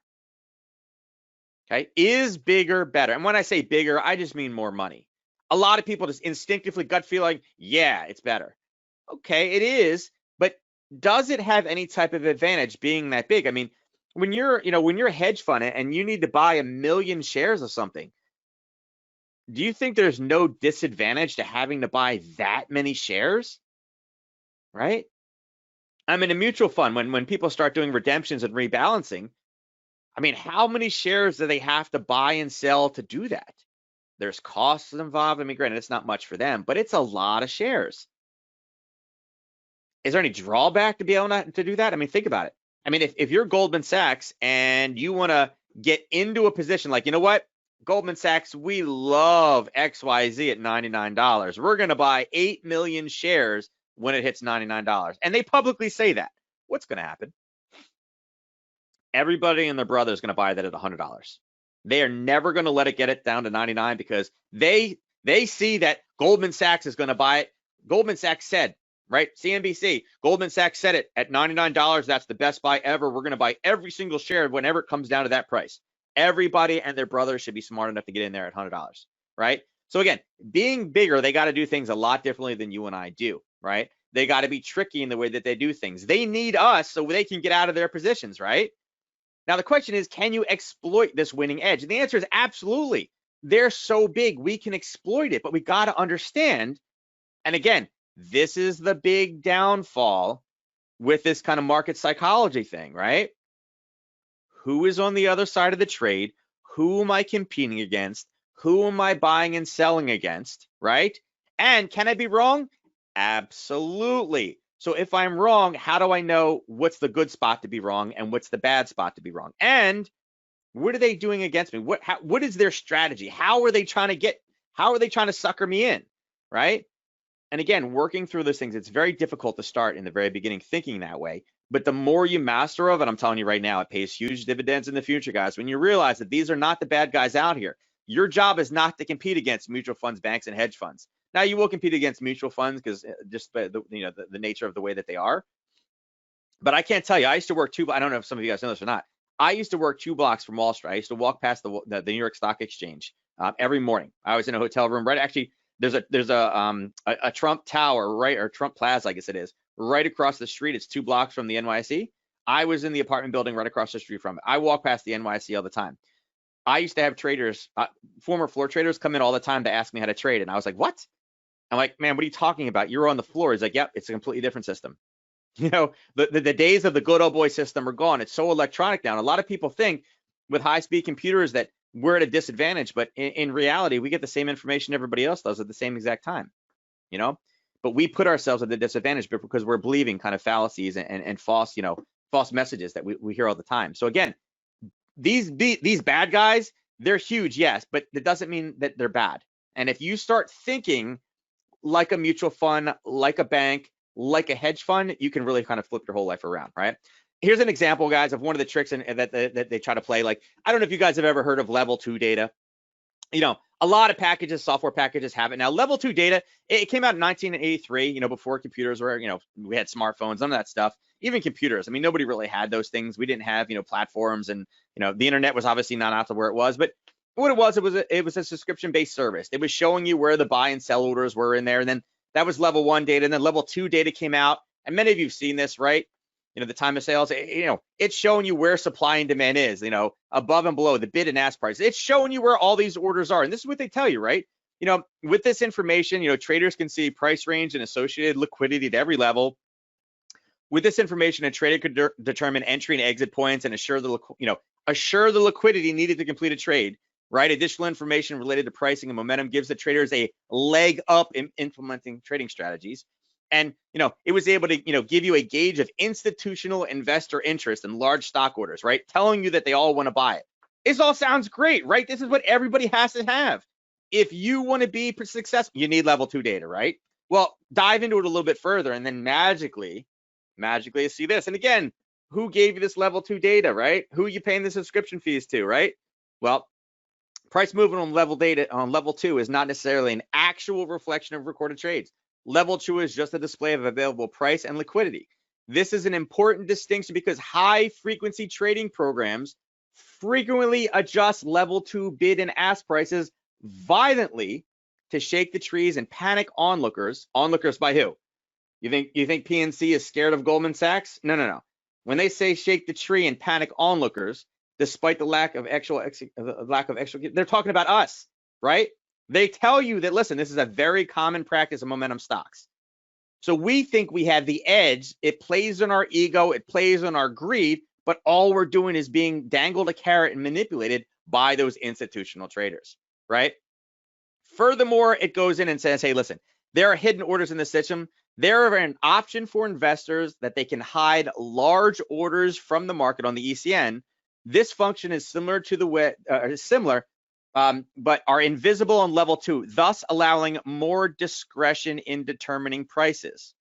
Okay, is bigger better? And when I say bigger, I just mean more money. A lot of people just instinctively gut feeling, yeah, it's better. Okay, it is, but does it have any type of advantage being that big? I mean, when you're a hedge fund and you need to buy 1 million shares of something, do you think there's no disadvantage to having to buy that many shares? Right? I mean, a mutual fund, when people start doing redemptions and rebalancing, I mean, how many shares do they have to buy and sell to do that? There's costs involved. I mean, granted, it's not much for them, but it's a lot of shares. Is there any drawback to be able to do that? I mean, think about it. I mean, if you're Goldman Sachs and you want to get into a position like, you know what? Goldman Sachs, we love XYZ at $99. We're going to buy 8 million shares when it hits $99. And they publicly say that. What's going to happen? Everybody and their brother is going to buy that at $100. They are never going to let it get it down to 99 because they see that Goldman Sachs is going to buy it. Goldman Sachs said, right? CNBC, Goldman Sachs said it at $99. That's the best buy ever. We're going to buy every single share whenever it comes down to that price. Everybody and their brother should be smart enough to get in there at $100, right? So again, being bigger, they got to do things a lot differently than you and I do, right? They got to be tricky in the way that they do things. They need us so they can get out of their positions, right? Now, the question is, can you exploit this winning edge? And the answer is absolutely. They're so big, we can exploit it, but we got to understand. And again, this is the big downfall with this kind of market psychology thing, right? Who is on the other side of the trade? Who am I competing against? Who am I buying and selling against, right? And can I be wrong? Absolutely. So if I'm wrong, how do I know what's the good spot to be wrong and what's the bad spot to be wrong? And what are they doing against me? What is their strategy? How are they trying to sucker me in? Right? And again, working through those things, it's very difficult to start in the very beginning thinking that way. But the more you master of it, I'm telling you right now, it pays huge dividends in the future, guys. When you realize that these are not the bad guys out here, your job is not to compete against mutual funds, banks, and hedge funds. Now, you will compete against mutual funds because just the nature of the way that they are. But I can't tell you, I used to work I don't know if some of you guys know this or not. I used to work 2 blocks from Wall Street. I used to walk past the New York Stock Exchange every morning. I was in a hotel room, right? Actually, there's a Trump Tower, right, or Trump Plaza, I guess it is, right across the street. It's 2 blocks from the NYSE. I was in the apartment building right across the street from it. I walk past the NYSE all the time. I used to have traders, former floor traders, come in all the time to ask me how to trade, and I was like, "What?" I'm like, "Man, what are you talking about? You're on the floor." He's like, "Yep, it's a completely different system." You know, the days of the good old boy system are gone. It's so electronic now. And a lot of people think with high-speed computers that we're at a disadvantage, but in reality, we get the same information everybody else does at the same exact time, you know? But we put ourselves at the disadvantage because we're believing kind of fallacies and false, false messages that we hear all the time. So again, these bad guys, they're huge, yes, but it doesn't mean that they're bad. And if you start thinking like a mutual fund, like a bank, like a hedge fund, you can really kind of flip your whole life around, right? Here's an example, guys, of one of the tricks that they try to play. Like, I don't know if you guys have ever heard of level 2 data. A lot of packages, software packages have it now. Level 2 data, it came out in 1983, before computers were, we had smartphones, none of that stuff. Even computers, I mean, nobody really had those things. We didn't have, platforms, and, the internet was obviously not out to where it was. But what it was a subscription-based service. It was showing you where the buy and sell orders were in there, and then that was level 1 data, and then level 2 data came out, and many of you have seen this, right? The time of sales, it's showing you where supply and demand is, above and below, the bid and ask price. It's showing you where all these orders are, and this is what they tell you, right? With this information, traders can see price range and associated liquidity at every level. With this information, a trader could determine entry and exit points and assure the liquidity needed to complete a trade. Right? Additional information related to pricing and momentum gives the traders a leg up in implementing trading strategies. And, it was able to, give you a gauge of institutional investor interest in large stock orders, right? Telling you that they all want to buy it. This all sounds great, right? This is what everybody has to have. If you want to be successful, you need level 2 data, right? Well, dive into it a little bit further, and then magically you see this. And again, who gave you this level 2 data, right? Who are you paying the subscription fees to, right? Well, price movement on level 2 is not necessarily an actual reflection of recorded trades. Level 2 is just a display of available price and liquidity. This is an important distinction because high frequency trading programs frequently adjust level 2 bid and ask prices violently to shake the trees and panic onlookers. Onlookers by who? You think PNC is scared of Goldman Sachs? No. When they say shake the tree and panic onlookers, despite the lack of actual, they're talking about us, right? They tell you that, listen, this is a very common practice of momentum stocks. So we think we have the edge. It plays on our ego. It plays on our greed. But all we're doing is being dangled a carrot and manipulated by those institutional traders, right? Furthermore, it goes in and says, hey, listen, there are hidden orders in the system. There are an option for investors that they can hide large orders from the market on the ECN. This function is similar to but are invisible on level 2, thus allowing more discretion in determining prices.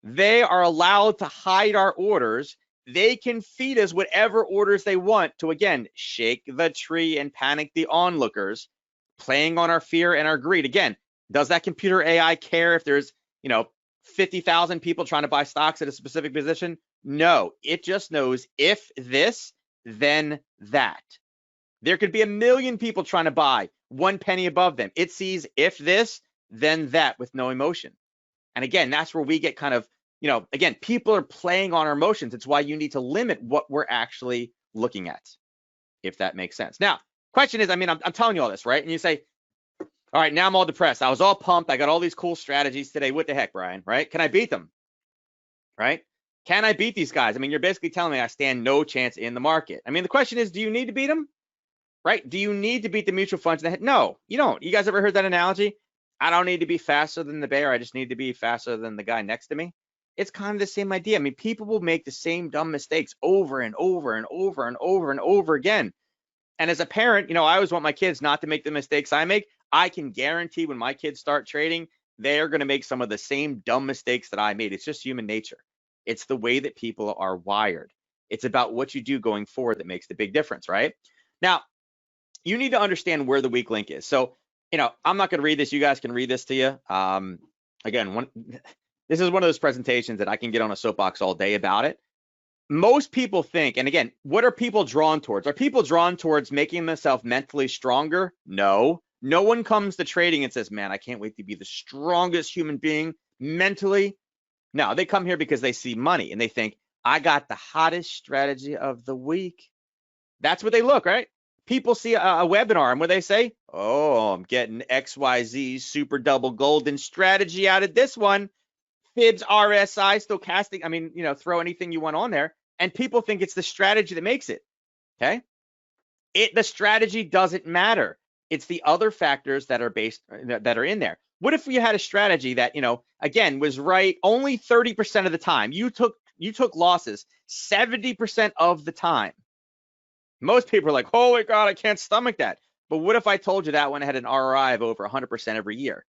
They are allowed to hide our orders. They can feed us whatever orders they want to, again, shake the tree and panic the onlookers, playing on our fear and our greed. Again, does that computer AI care if there's, 50,000 people trying to buy stocks at a specific position? No, it just knows if this, then that. There could be 1 million people trying to buy 1 penny above them. It sees if this, then that with no emotion. And again, that's where we get kind of, again, people are playing on our emotions. It's why you need to limit what we're actually looking at, if that makes sense. Now, question is, I'm telling you all this, right? And you say, all right, now I'm all depressed. I was all pumped. I got all these cool strategies today. What the heck, Brian, right? Can I beat them, right? Can I beat these guys? You're basically telling me I stand no chance in the market. The question is, do you need to beat them? Right? Do you need to beat the mutual funds? No, you don't. You guys ever heard that analogy? I don't need to be faster than the bear. I just need to be faster than the guy next to me. It's kind of the same idea. I mean, people will make the same dumb mistakes over and over and over and over and over again. And as a parent, I always want my kids not to make the mistakes I make. I can guarantee when my kids start trading, they're going to make some of the same dumb mistakes that I made. It's just human nature. It's the way that people are wired. It's about what you do going forward that makes the big difference, right? Now, you need to understand where the weak link is. So, I'm not going to read this. You guys can read this to you. Again, this is one of those presentations that I can get on a soapbox all day about it. Most people think, and again, what are people drawn towards? Are people drawn towards making themselves mentally stronger? No. No one comes to trading and says, man, I can't wait to be the strongest human being mentally. No, they come here because they see money and they think, I got the hottest strategy of the week. That's what they look, right? People see a webinar and what they say, oh, I'm getting XYZ super double golden strategy out of this one. Fibs, RSI, stochastic. I mean, throw anything you want on there. And people think it's the strategy that makes it. Okay. The strategy doesn't matter. It's the other factors that are in there. What if you had a strategy that, again, was right only 30% of the time? You took losses 70% of the time. Most people are like, holy God, I can't stomach that. But what if I told you that one had an ROI of over 100% every year?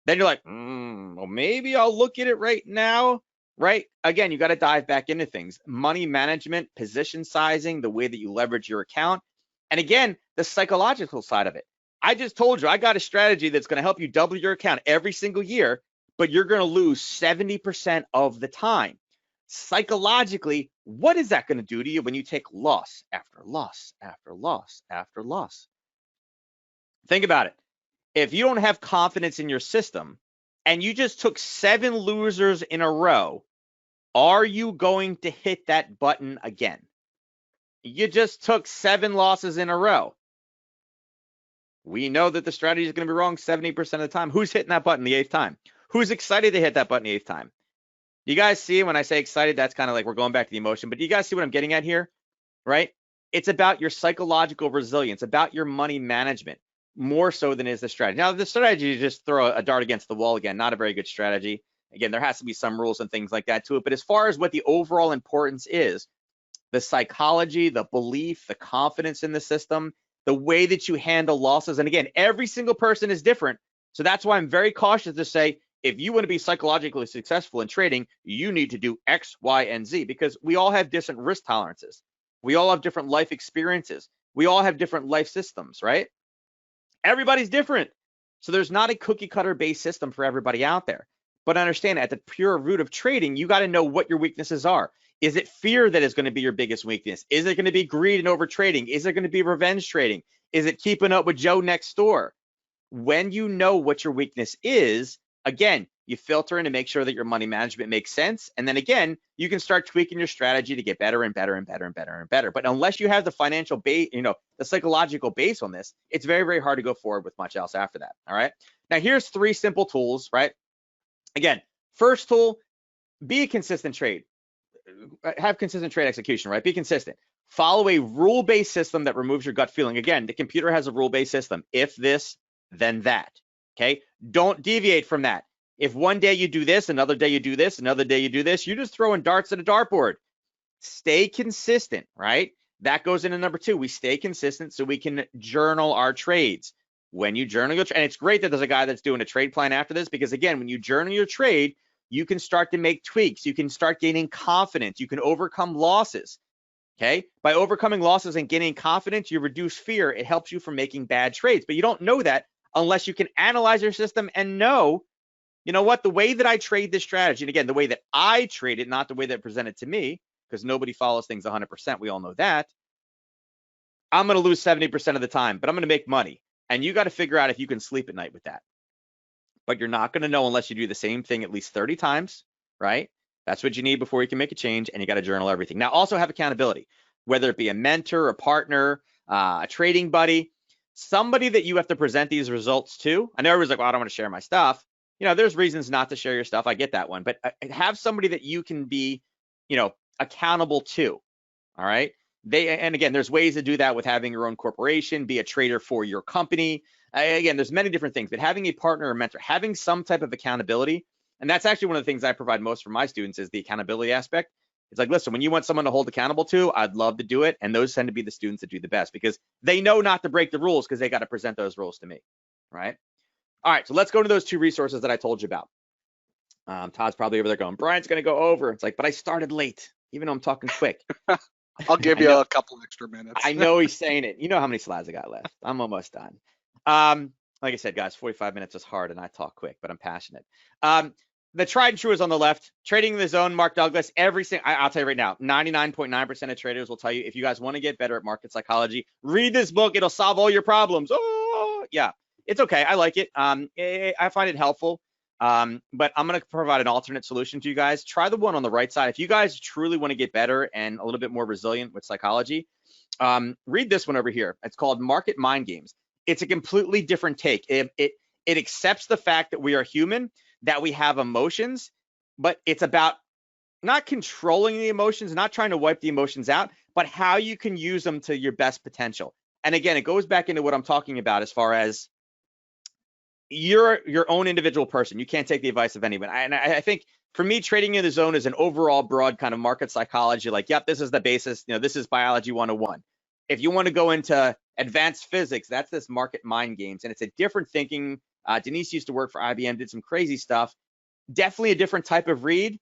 Then you're like, well, maybe I'll look at it right now, right? Again, you got to dive back into things. Money management, position sizing, the way that you leverage your account. And again, the psychological side of it. I just told you, I got a strategy that's going to help you double your account every single year, but you're going to lose 70% of the time. Psychologically, what is that going to do to you when you take loss after loss after loss after loss? Think about it. If you don't have confidence in your system and you just took 7 losers in a row, are you going to hit that button again? You just took 7 losses in a row. We know that the strategy is going to be wrong 70% of the time. Who's hitting that button the 8th time? Who's excited to hit that button the 8th time? You guys see when I say excited, that's kind of like we're going back to the emotion, but you guys see what I'm getting at here, right? It's about your psychological resilience, about your money management, more so than is the strategy. Now, the strategy is just throw a dart against the wall again, not a very good strategy. Again, there has to be some rules and things like that to it. But as far as what the overall importance is, the psychology, the belief, the confidence in the system, the way that you handle losses. And again, every single person is different. So that's why I'm very cautious to say, if you want to be psychologically successful in trading, you need to do X, Y, and Z, because we all have different risk tolerances. We all have different life experiences. We all have different life systems, right? Everybody's different. So there's not a cookie cutter based system for everybody out there. But understand, at the pure root of trading, you got to know what your weaknesses are. Is it fear that is going to be your biggest weakness? Is it going to be greed and over trading? Is it going to be revenge trading? Is it keeping up with Joe next door? When you know what your weakness is, again, you filter in to make sure that your money management makes sense. And then again, you can start tweaking your strategy to get better and better and better and better and better. But unless you have the financial base, the psychological base on this, it's very, very hard to go forward with much else after that. All right. Now, here's 3 simple tools, right? Again, first tool, be a consistent trade. Have consistent trade execution, right? Be consistent. Follow a rule-based system that removes your gut feeling. Again, the computer has a rule-based system. If this, then that. Okay? Don't deviate from that. If one day you do this, another day you do this, another day you do this, you're just throwing darts at a dartboard. Stay consistent, right? That goes into number 2. We stay consistent so we can journal our trades. When you journal your trade, and it's great that there's a guy that's doing a trade plan after this, because again, when you journal your trade, you can start to make tweaks. You can start gaining confidence. You can overcome losses. Okay? By overcoming losses and gaining confidence, you reduce fear. It helps you from making bad trades. But you don't know that unless you can analyze your system and know, you know what, the way that I trade this strategy, and again, the way that I trade it, not the way that it presented to me, because nobody follows things 100%. We all know that. I'm going to lose 70% of the time, but I'm going to make money. And you got to figure out if you can sleep at night with that. But you're not going to know unless you do the same thing at least 30 times, right? That's what you need before you can make a change, and you got to journal everything. Now, also have accountability, whether it be a mentor, a partner, a trading buddy, somebody that you have to present these results to. I know everybody's like, well, I don't want to share my stuff. There's reasons not to share your stuff. I get that one, but have somebody that you can be, accountable to, all right? And again, there's ways to do that with having your own corporation, be a trader for your company. Again, there's many different things, but having a partner or mentor, having some type of accountability, and that's actually one of the things I provide most for my students is the accountability aspect. It's like, listen, when you want someone to hold accountable to, I'd love to do it. And those tend to be the students that do the best because they know not to break the rules because they got to present those rules to me, right? All right, so let's go to those 2 resources that I told you about. Todd's probably over there going, Brian's going to go over. It's like, but I started late, even though I'm talking quick. I'll give you a couple extra minutes. I know he's saying it. You know how many slides I got left. I'm almost done. Like I said, guys, 45 minutes is hard and I talk quick, but I'm passionate. The tried and true is on the left. Trading in the Zone, Mark Douglas. I'll tell you right now, 99.9% of traders will tell you if you guys want to get better at market psychology, read this book. It'll solve all your problems. Oh, yeah, it's okay. I like it. I find it helpful. But I'm going to provide an alternate solution to you guys. Try the one on the right side. If you guys truly want to get better and a little bit more resilient with psychology, read this one over here. It's called Market Mind Games. It's a completely different take. It accepts the fact that we are human, that we have emotions, but it's about not controlling the emotions, not trying to wipe the emotions out, but how you can use them to your best potential. And again, it goes back into what I'm talking about as far as you're your own individual person. You can't take the advice of anyone. And I think for me, trading in the zone is an overall broad kind of market psychology. Like, yep, this is the basis. This is biology 101. If you want to go into advanced physics, that's this market mind games. And it's a different thinking. Denise used to work for IBM, did some crazy stuff. Definitely a different type of read.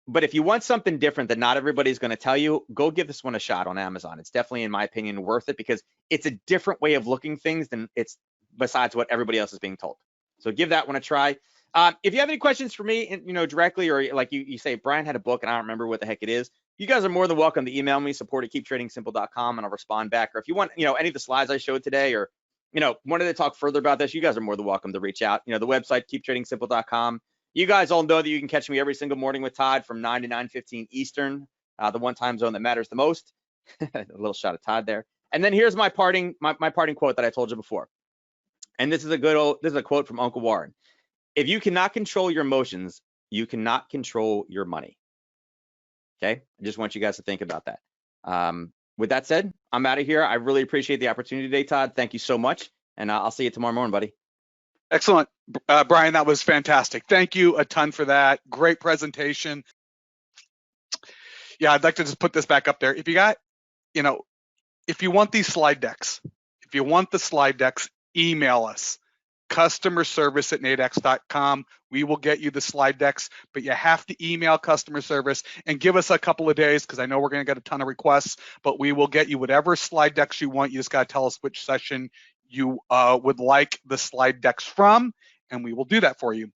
But if you want something different that not everybody's going to tell you, go give this one a shot on Amazon. It's definitely, in my opinion, worth it because it's a different way of looking things than it's besides what everybody else is being told. So give that one a try. If you have any questions for me, directly, or like you say, Brian had a book and I don't remember what the heck it is, you guys are more than welcome to email me, support@keeptradingsimple.com, and I'll respond back. Or if you want, any of the slides I showed today, or wanted to talk further about this, you guys are more than welcome to reach out. The website, keeptradingsimple.com. You guys all know that you can catch me every single morning with Todd from 9 to 9:15 Eastern, the one time zone that matters the most. A little shot of Todd there. And then here's my parting quote that I told you before. And this is a quote from Uncle Warren. If you cannot control your emotions, you cannot control your money. Okay, I just want you guys to think about that. With that said, I'm out of here. I really appreciate the opportunity today, Todd. Thank you so much. And I'll see you tomorrow morning, buddy. Excellent. Brian, that was fantastic. Thank you a ton for that. Great presentation. Yeah, I'd like to just put this back up there. If you got, if you want these slide decks, email us, customerservice@nadex.com. We will get you the slide decks, but you have to email customer service and give us a couple of days because I know we're going to get a ton of requests, but we will get you whatever slide decks you want. You just got to tell us which session you would like the slide decks from, and we will do that for you.